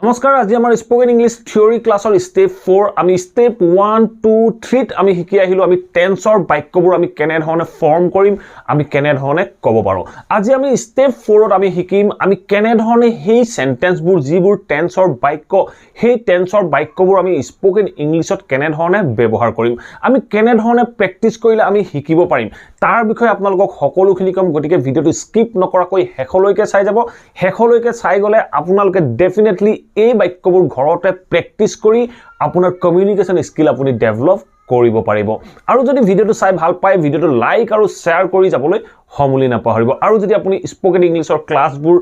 নমস্কাৰ আজি আমাৰ স্পোকেন ইংলিছ থিওৰি ক্লাছৰ স্টেপ 4 আমি স্টেপ 1 2 3 আমি শিকি আহিলো আমি টেন্সৰ বাক্যবোৰ আমি কেনে ধৰণে ফৰ্ম কৰিম আমি কেনে ধৰণে ক'ব পাৰো আজি আমি স্টেপ 4ত আমি শিকিম আমি কেনে ধৰণে সেই সেন্টেন্সবোৰ যিবোৰ টেন্সৰ বাক্য সেই টেন্সৰ বাক্যবোৰ আমি স্পোকেন ইংলিছত কেনে ধৰণে ব্যৱহাৰ কৰিম আমি কেনে ধৰণে প্ৰেক্টিস কৰিলে আমি শিকিব পাৰিম তাৰ বিষয়ে আপোনালোকক সকলোখিনি কম গতিকে ভিডিওটো স্কিপ নকৰাকৈ হেখলৈকে চাই যাব হেখলৈকে চাই গলে আপোনালোকে ডেফিনেটলি এই বাক্যবোৰ ঘৰতে প্ৰেক্টিস কৰি আপোনাৰ কমিউনিকেশন স্কিল আপুনি ডেভেলপ কৰিব পাৰিব আৰু যদি ভিডিওটো চাই ভাল পায় ভিডিওটো লাইক আৰু শেয়াৰ কৰি যাবলৈ সমুলি নাপাহৰিব আৰু যদি আপুনি স্পোকেন ইংলিছৰ ক্লাছবোৰ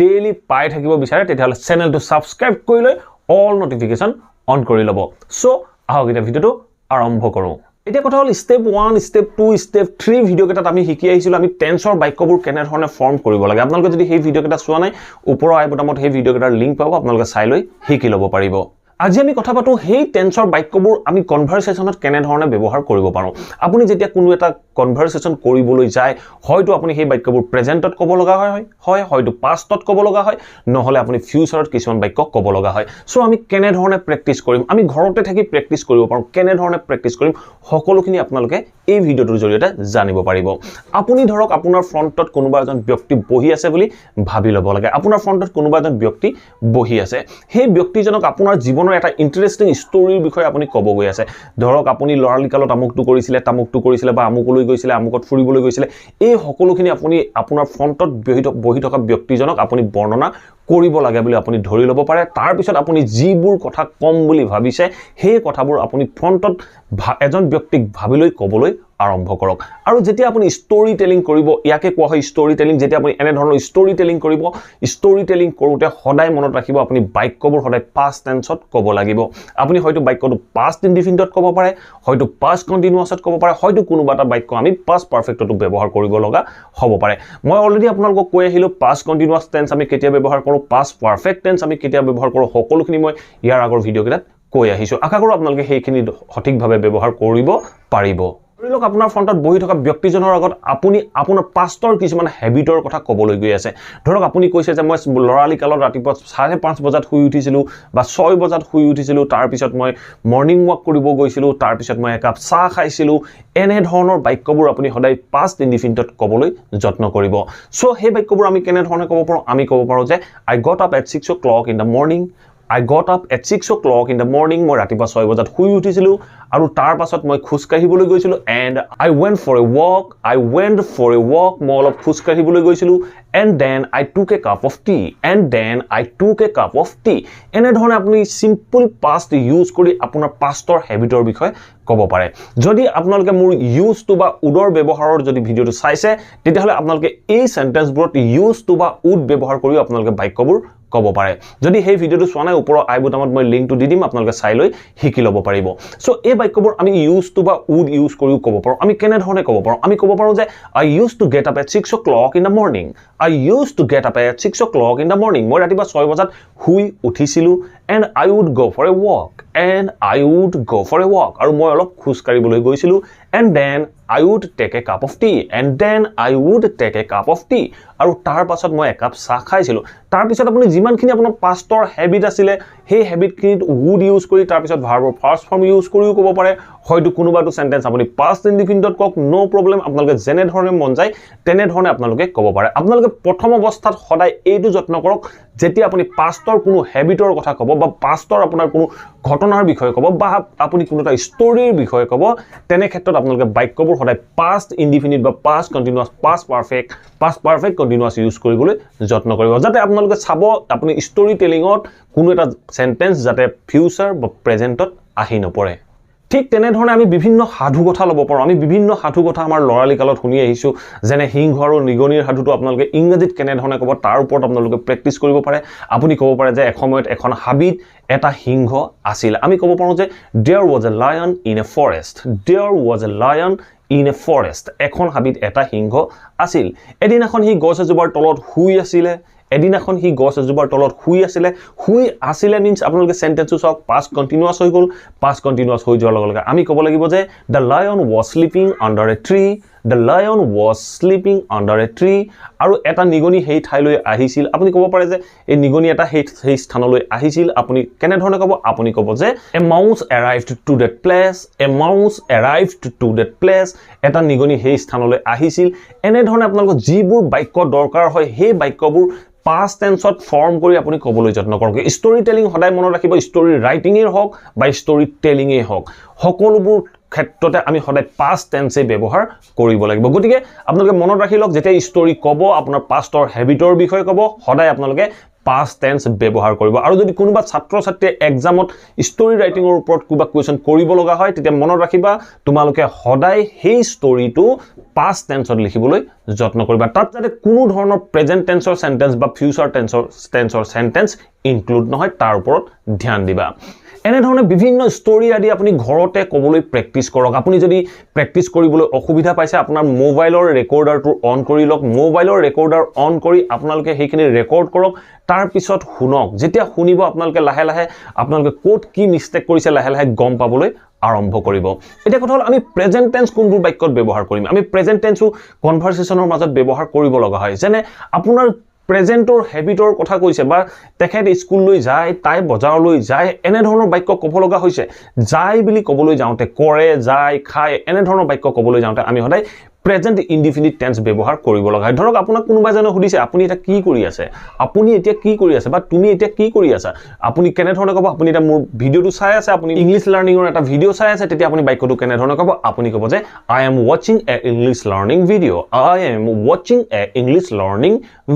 ডেইলি পাই থাকিব বিচাৰে তেতিয়াহলে চেনেলটো সাবস্ক্ৰাইব কৰি লৈ অল নটিফিকেশন অন কৰি লব সো আহক এটা ভিডিওটো আৰম্ভ কৰো এতিয়া কথা হল স্টেপ 1 স্টেপ 2 স্টেপ 3 ভিডিও কেটাত আমি শিকি আহিছিল আমি টেন্সৰ বাক্যবোৰ কেনে ধৰণে ফৰ্ম কৰিব লাগে আপোনালোকে যদি এই ভিডিও কেটা চোৱা নাই ওপৰৰ আই বটমত এই ভিডিও কেটাৰ লিংক পাব আপোনালোকে চাই লৈ শিকি ল'ব পাৰিব আজি আমি কথা পাতো হেই টেন্সৰ বাক্যবোৰ আমি কনভাৰসেশনত কেনে ধৰণে ব্যৱহাৰ কৰিব পাৰো আপুনি যেতিয়া কোনো এটা কনভাৰসেশন কৰিবলৈ যায় হয়তো আপুনি হেই বাক্যবোৰ প্ৰেজেন্টত ক'ব লগা হয় হয়তো পাষ্টত ক'ব লগা হয় নহলে আপুনি ফিউচাৰত কিছুমান বাক্য ক'ব লগা হয় সো আমি কেনে ধৰণে প্ৰেক্টিস কৰিম আমি ঘৰতে থাকি প্ৰেক্টিস কৰিব পাৰো কেনে ধৰণে প্ৰেক্টিস কৰিম সকলোখিনি আপোনালোকে এই ভিডিওটোৰ জৰিয়তে জানিব পাৰিব আপুনি ধৰক আপোনাৰ ফ্ৰন্টত কোনোবা এজন ব্যক্তি বহি আছে বুলি ভাবি ল'ব লাগে আপোনাৰ ফ্ৰন্টত কোনোবা এজন ব্যক্তি বহি আছে সেই ব্যক্তিজনক আপোনাৰ জীৱনৰ এটা ইন্টাৰেষ্টিং ষ্টৰীৰ বিষয়ে আপুনি ক'ব গৈ আছে ধৰক আপুনি লৰালিকালত আমুকটো কৰিছিলে বা আমুকলৈ গৈছিলে আমুকত ফুৰিবলৈ গৈছিলে এই সকলোখিনি আপুনি আপোনাৰ ফ্ৰন্টত বহি থকা ব্যক্তিজনক আপুনি বৰ্ণনা কৰিব লাগে বুলি আপুনি ধৰি ল'ব পাৰে তাৰ পিছত আপুনি যিবোৰ কথা কম বুলি ভাবিছে সেই কথাবোৰ আপুনি ফ্ৰন্টত এজন ব্যক্তিক ভাবিলৈ ক'বলৈ আৰম্ভ কৰক আৰু যেতিয়া আপুনি ষ্টৰী টেলিং কৰিব ইয়াকে কোৱা হয় ষ্টৰী টেলিং যেতিয়া আপুনি এনে ধৰণৰ ষ্টৰী টেলিং কৰিব ষ্টৰী টেলিং কৰোতে সদায় মনত ৰাখিব আপুনি বাক্যবোৰ সদায় পাষ্ট টেন্সত ক'ব লাগিব আপুনি হয়তো বাক্যটো পাষ্ট ইনডিফিনিটত ক'ব পাৰে হয়তো পাষ্ট কন্টিনিউয়াছত ক'ব পাৰে হয়তো কোনোবা এটা বাক্য আমি পাষ্ট পাৰফেক্টটো ব্যৱহাৰ কৰিব লগা হ'ব পাৰে মই অলৰেডি আপোনালোকক কৈ আহিলো পাষ্ট কন্টিনিউয়াছ টেন্স আমি কেতিয়া ব্যৱহাৰ কৰো পাষ্ট পাৰফেক্ট টেন্স আমি কেতিয়া ব্যৱহাৰ কৰো সকলোখিনি মই ইয়াৰ আগৰ ভিডিও কেটাত কৈ আহিছো আশা কৰো আপোনালোকে সেইখিনি সঠিকভাৱে ব্যৱহাৰ কৰিব পাৰিব ধৰি লওক আপোনাৰ ফ্ৰন্টত বহি থকা ব্যক্তিজনৰ আগত আপুনি আপোনাৰ পাষ্টৰ কিছুমান হেবিটৰ কথা ক'বলৈ গৈ আছে ধৰক আপুনি কৈছে যে মই লৰালিকালত ৰাতিপুৱা 5:30 বজাত শুই উঠিছিলো বা 6 বজাত শুই উঠিছিলো তাৰ পিছত মই মৰ্নিং ৱাক কৰিব গৈছিলো তাৰ পিছত মই একাপ চাহ খাইছিলো এনে ধৰণৰ বাক্যবোৰ আপুনি সদায় পাষ্ট ইনডিফিনিটত ক'বলৈ যত্ন কৰিব সো সেই বাক্যবোৰ আমি কেনে ধৰণে ক'ব পাৰো আমি ক'ব পাৰো যে I got up at 6 o'clock in the morning I got up at 6 o'clock in the morning মই ৰাতিপুৱা 6 বজাত শুই উঠিছিলো আৰু তাৰ পাছত মই খোজ কাঢ়িবলৈ গৈছিলো and I went for a walk মই অলপ খোজ কাঢ়িবলৈ গৈছিলো and then I took a cup of tea এনে ধৰণে আপুনি সিম্পল পাষ্ট ইউজ কৰি আপোনাৰ পাষ্টৰ হেবিটৰ বিষয়ে ক'ব পাৰে যদি আপোনালোকে মোৰ ইউজ টু বা উডৰ ব্যৱহাৰৰ যদি ভিডিওটো চাইছে তেতিয়াহলে আপোনালোকে এই সেন্টেন্সবোৰত ইউজ টু বা উড ব্যৱহাৰ কৰি আপোনালোকে বাক্যবোৰ ক'ব পাৰে যদি এই ভিডিওটো চোৱা নাই ওপৰৰ আই বটমত মই লিংকটো দি দিম আপোনালোকে চাই লৈ শিকি ল'ব পাৰিব সো এই বাক্যবোৰ আমি ইউজ টু বা উড ইউজ কৰিও ক'ব পাৰো আমি কেনে ধৰণে ক'ব পাৰো আমি ক'ব পাৰো যে I used to get up at 6 o'clock in the morning মই ৰাতিপুৱা 6 বজাত শুই উঠিছিলো and I would go for a walk আৰু মই অলপ খোজ কাঢ়িবলৈ গৈছিলো and then I would take a cup of tea আৰু তাৰ পাছত মই একাপ চাহ খাইছিলো তাৰ পিছত আপুনি যিমানখিনি আপোনাৰ পাষ্টৰ হেবিট আছিল সেই হেবিটখিনিত would ইউজ কৰি তাৰ পিছত ভাৰ্বৰ ফাৰ্স্ট ফৰ্ম ইউজ কৰিও ক'ব পাৰে হয়তো কোনোবাটো সেন্টেন্স আপুনি পাষ্ট ইনডিফিনিটত কক নো প্ৰবলেম আপোনালোকে যেনে ধৰণে মন যায় তেনে ধৰণে আপোনালোকে ক'ব পাৰে আপোনালোকে প্ৰথম অৱস্থাত সদায় এইটো যত্ন কৰক যেতিয়া আপুনি পাষ্টৰ কোনো হেবিটৰ কথা ক'ব বা পাষ্টৰ আপোনাৰ কোনো ঘটনাৰ বিষয়ে ক'ব বা আপুনি কোনো এটা ষ্টৰীৰ বিষয়ে ক'ব তেনে ক্ষেত্ৰত আপোনালোকে বাক্যবোৰ সদায় পাষ্ট ইনডিফিনিট বা পাষ্ট কন্টিনিউয়াছ পাষ্ট পাৰফেক্ট কন্টিনিউয়াছ ইউজ কৰিবলৈ যত্ন কৰিব যাতে আপোনালোকে চাব আপুনি ষ্টৰী টেলিংত কোনো এটা সেন্টেন্স যাতে ফিউচাৰ বা প্ৰেজেন্টত আহি নপৰে ঠিক তেনে ধৰণে আমি বিভিন্ন সাধু কথা ল'ব পাৰো আমি বিভিন্ন সাধু কথা আমাৰ লৰালিকালত শুনি আহিছো যেনে সিংহ আৰু নিগনিৰ সাধুটো আপোনালোকে ইংৰাজীত কেনে ধৰণে ক'ব তাৰ ওপৰত আপোনালোকে প্ৰেক্টিস কৰিব পাৰে আপুনি ক'ব পাৰে যে এসময়ত এখন হাবিত এটা সিংহ আছিল আমি ক'ব পাৰো যে there was a lion in a forest এখন হাবিত এটা সিংহ আছিল এদিনাখন সি গছ এজোপাৰ তলত শুই আছিলে মিন্স আপোনালোকে সেন্টেন্সটো চাওক পাষ্ট কন্টিনিউয়াছ হৈ গ'ল পাষ্ট কন্টিনিউয়াছ হৈ যোৱাৰ লগে লগে আমি ক'ব লাগিব যে the lion was sleeping under a tree The lion was sleeping under a tree. আৰু এটা নিগনি সেই ঠাইলৈ আহিছিল আপুনি ক'ব পাৰে যে এই নিগনি এটা সেই স্থানলৈ আহিছিল আপুনি কেনে ধৰণে ক'ব আপুনি ক'ব যে a mouse arrived to that place a mouse arrived to that place এটা নিগনি সেই স্থানলৈ আহিছিল এনে ধৰণে আপোনালোক যিবোৰ বাক্য দৰকাৰ হয় সেই বাক্যবোৰ past tense ত ফৰ্ম কৰি আপুনি ক'বলৈ যত্ন কৰক ষ্টৰী টেলিং সদায় মনত ৰাখিব ষ্টৰী ৰাইটিং এ হওক বা ষ্টৰী টেলিং এ হওক সকলোবোৰ ক্ষেত্ৰতে আমি সদায় past tense ব্যৱহাৰ কৰিব লাগিব গতিকে আপোনালোকে মনত ৰাখি লওক যেতিয়া ষ্টৰী ক'ব আপোনাৰ পাষ্টৰ হেবিটৰ বিষয়ে ক'ব সদায় আপোনালোকে past tense ব্যৱহাৰ কৰিব আৰু যদি কোনোবা ছাত্ৰ ছাত্ৰীয়ে এক্সামত ষ্টৰী ৰাইটিংৰ ওপৰত কিবা কোৱেশ্চন কৰিব লগা হয় তেতিয়া মনত ৰাখিবা তোমালোকে সদায় সেই ষ্টৰীটো past tense ত লিখিবলৈ যত্ন কৰিবা তাত যাতে কোনো ধৰণৰ প্ৰেজেন্ট টেন্সৰ সেন্টেন্স বা ফিউচাৰ টেন্সৰ সেন্টেন্স ইনক্লুড নহয় তাৰ ওপৰত ধ্যান দিবা এনে ধৰণে বিভিন্ন ষ্টৰী আদি আপুনি ঘৰতে ক'বলৈ প্ৰেক্টিছ কৰক আপুনি যদি প্ৰেক্টিছ কৰিবলৈ অসুবিধা পাইছে আপোনাৰ মোবাইলৰ ৰেকৰ্ডাৰটো অন কৰি লওক মোবাইলৰ ৰেকৰ্ডাৰ অন কৰি আপোনালোকে সেইখিনি ৰেকৰ্ড কৰক তাৰ পিছত শুনক যেতিয়া শুনিব আপোনালোকে লাহে লাহে আপোনালোকে কোড কি মিস্টেক কৰিছে লাহে লাহে গম পাবলৈ আৰম্ভ কৰিব এটা কথা হল আমি প্ৰেজেন্ট টেন্স কোনবোৰ বাক্যত ব্যৱহাৰ কৰিম আমি প্ৰেজেন্ট টেন্সও কনভাৰসেচনৰ মাজত ব্যৱহাৰ কৰিব লগা হয় যেনে আপোনাৰ প্ৰেজেন্টৰ হেবিটৰ কথা কৈছে বা তেখেত স্কুললৈ যায় তাই বজাৰলৈ যায় এনে ধৰণৰ বাক্য ক'ব লগা হৈছে যায় বুলি ক'বলৈ যাওঁতে কৰে যায় খায় এনে ধৰণৰ বাক্য ক'বলৈ যাওঁতে আমি সদায় প্ৰেজেন্ট ইনডিফিনিট টেন্স ব্যৱহাৰ কৰিব লগা হয় ধৰক আপোনাক কোনোবা জনে সুধিছে আপুনি এটা কি কৰি আছে আপুনি এতিয়া কি কৰি আছে বা তুমি এতিয়া কি কৰি আছা আপুনি কেনে ধৰণে ক'ব আপুনি এটা মোৰ ভিডিওটো চাই আছে আপুনি ইংলিশ লাৰ্নিংৰ এটা ভিডিও চাই আছে তেতিয়া আপুনি বাক্যটো কেনে ধৰণে ক'ব আপুনি ক'ব যে I am watching a English learning video I am watching a English learning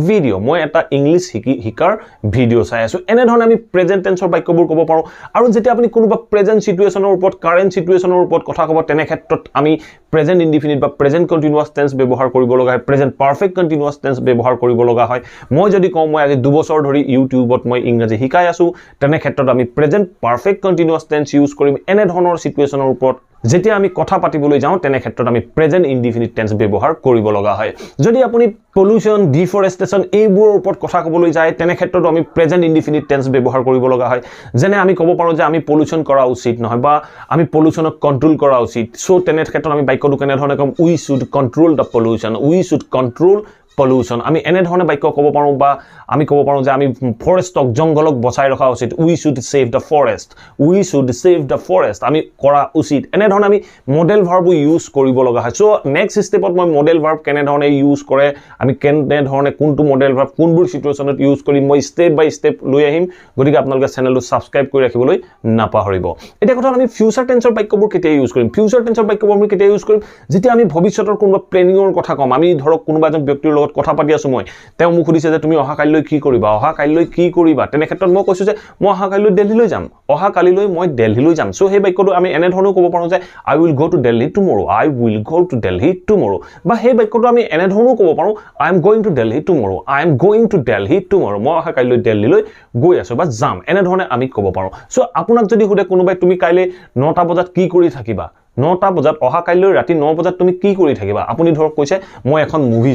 video মই এটা ইংলিশ শিকাৰ ভিডিও চাই আছো এনে ধৰণে আমি প্ৰেজেন্ট টেন্সৰ বাক্যবোৰ ক'ব পাৰো আৰু যেতিয়া আপুনি কোনোবা প্ৰেজেন্ট সিচুৱেচনৰ ওপৰত কাৰেন্ট সিচুৱেচনৰ ওপৰত কথা ক'ব তেনে ক্ষেত্ৰত আমি প্ৰেজেন্ট ইনডিফিনিট বা প্ৰেজেন্ট কন্টিনিউয়াস টেন্স ব্যৱহাৰ কৰিব লগা হয় প্ৰেজেন্ট পাৰফেক্ট কন্টিনিউয়াস টেন্স ব্যৱহাৰ কৰিব লগা হয় মই যদি কওঁ মই আজি 2 বছৰ ধৰি ইউটিউবত মই ইংৰাজী শিকাই আছো তেনে ক্ষেত্ৰত আমি present perfect continuous tense use কৰিম এনে ধৰণৰ সিচুৱেচনৰ ওপৰত যেতিয়া আমি কথা পাতিবলৈ যাওঁ তেনে ক্ষেত্ৰত আমি প্ৰেজেন্ট ইনডিফিনিট টেন্স ব্যৱহাৰ কৰিব লগা হয় যদি আপুনি পলিউশন ডিফৰেষ্টেশন এইবোৰৰ ওপৰত কথা ক'বলৈ যায় তেনে ক্ষেত্ৰত আমি প্ৰেজেন্ট ইনডিফিনিট টেন্স ব্যৱহাৰ কৰিব লগা হয় যেনে আমি ক'ব পাৰো যে আমি পলিউশন কৰা উচিত নহয় বা আমি পলিউশনক কন্ট্ৰোল কৰা উচিত সো তেনে ক্ষেত্ৰত আমি বাক্যটো কেনে ধৰণে কম we should control the pollution we should control pollution আমি এনে ধৰণে বাক্য ক'ব পাৰো বা আমি ক'ব পাৰো যে আমি ফৰেষ্টক জংগলক বচাই ৰখা উচিত we should save the forest আমি কৰা উচিত এনে ধৰণে আমি মডেল ভাৰ্ব ইউজ কৰিব লগা হয় সো নেক্সট স্টেপত মই মডেল ভাৰ্ব কেনে ধৰণে ইউজ কৰে আমি কেনে ধৰণে কোনটো মডেল ভাৰ্ব কোনবোৰ সিচুৱেচনত ইউজ কৰিম মই স্টেপ বাই স্টেপ লৈ আহিম গতিকে আপোনালোকে চেনেলটো সাবস্ক্ৰাইব কৰি ৰাখিবলৈ নাপাহৰিব এটা কথা আমি ফিউচাৰ টেন্সৰ বাক্যবোৰ কেতিয়া ইউজ কৰিম ফিউচাৰ টেন্সৰ বাক্যবোৰ আমি কেতিয়া ইউজ কৰিম যেতিয়া আমি ভৱিষ্যতৰ কোনোবা প্লেনিংৰ কথা কম আমি ধৰক কোনোবা এজন ব্যক্তিৰ লগত কথা পাতি আছো মই তেওঁ মোক সুধিছে যে তুমি অহা কাইলৈ কি কৰিবা তেনে ক্ষেত্ৰত মই কৈছো যে মই অহা কাইলৈ দিল্লীলৈ যাম অহা কালিলৈ মই দিল্লীলৈ যাম সো হে বাক্যটো আমি এনে ধৰণে ক'ব পাৰো যে I will go to Delhi tomorrow বা হে বাক্যটো আমি এনে ধৰণে ক'ব পাৰো I am going to Delhi tomorrow মই অহা কাইলৈ দিল্লীলৈ গৈ আছো বা যাম এনে ধৰণে আমি ক'ব পাৰো সো আপোনাক যদি সুধে কোনোবাই তুমি কাইলৈ 9টা বজাত কি কৰি থাকিবা 9টা বজাত অহা কাইলৈ ৰাতি 9 বজাত তুমি কি কৰি থাকিবা আপুনি ধৰক কৈছে মই এখন মুভি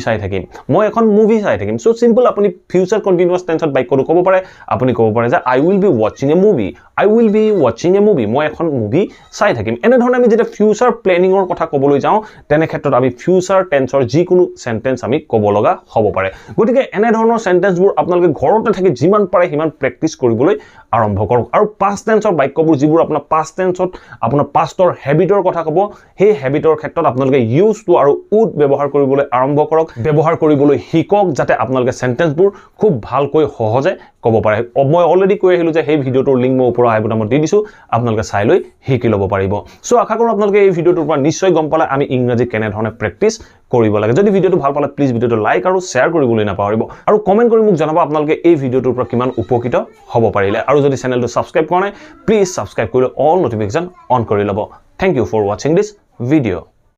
চাই থাকিম সো সিম্পল আপুনি ফিউচাৰ কন্টিনিউয়াস টেন্সত বাক্যটো ক'ব পাৰে আপুনি ক'ব পাৰে যে I will be watching a movie মই এখন মুভি চাই থাকিম এনে ধৰণে আমি যেতিয়া ফিউচাৰ প্লেনিংৰ কথা ক'বলৈ যাওঁ তেনে ক্ষেত্ৰত আমি ফিউচাৰ টেন্সৰ যিকোনো সেন্টেন্স আমি ক'ব লগা হ'ব পাৰে গতিকে এনে ধৰণৰ সেন্টেন্সবোৰ আপোনালোকে ঘৰতে থাকি যিমান পাৰে সিমান প্ৰেক্টিছ কৰিবলৈ আৰম্ভ কৰক আৰু পাষ্ট টেন্সৰ বাক্যবোৰ যিবোৰ আপোনাৰ পাষ্ট টেন্সত আপোনাৰ পাষ্টৰ হেবিটৰ কথা ক'ব সেই হেবিটৰ ক্ষেত্ৰত আপোনালোকে ইউজ টু আৰু উড ব্যৱহাৰ কৰিবলৈ আৰম্ভ কৰক ব্যৱহাৰ কৰিবলৈ শিকক যাতে আপোনালোকে সেন্টেন্সবোৰ খুব ভালকৈ সহজে ক'ব পাৰে মই অলৰেডি কৈ আহিলো যে এই ভিডিওটোৰ লিংক মই ওপৰৰ আই বুটামত দি দিছো আপোনালোকে চাই লৈ শিকি ল'ব পাৰিব সো আশা কৰোঁ আপোনালোকে এই ভিডিওটোৰ পৰা নিশ্চয় গম পালে আমি ইংৰাজী কেনে ধৰণে প্ৰেক্টিছ কৰিব লাগে যদি ভিডিওটো ভাল পালে প্লিজ ভিডিওটো লাইক আৰু শেয়াৰ কৰিবলৈ নাপাহৰিব আৰু কমেন্ট কৰি মোক জনাব আপোনালোকে এই ভিডিওটোৰ পৰা কিমান উপকৃত হ'ব পাৰিলে আৰু যদি চেনেলটো সাবস্ক্ৰাইব কৰা নাই প্লিজ সাবস্ক্ৰাইব কৰি অল নটিফিকেশন অন কৰি ল'ব Thank you for watching this video.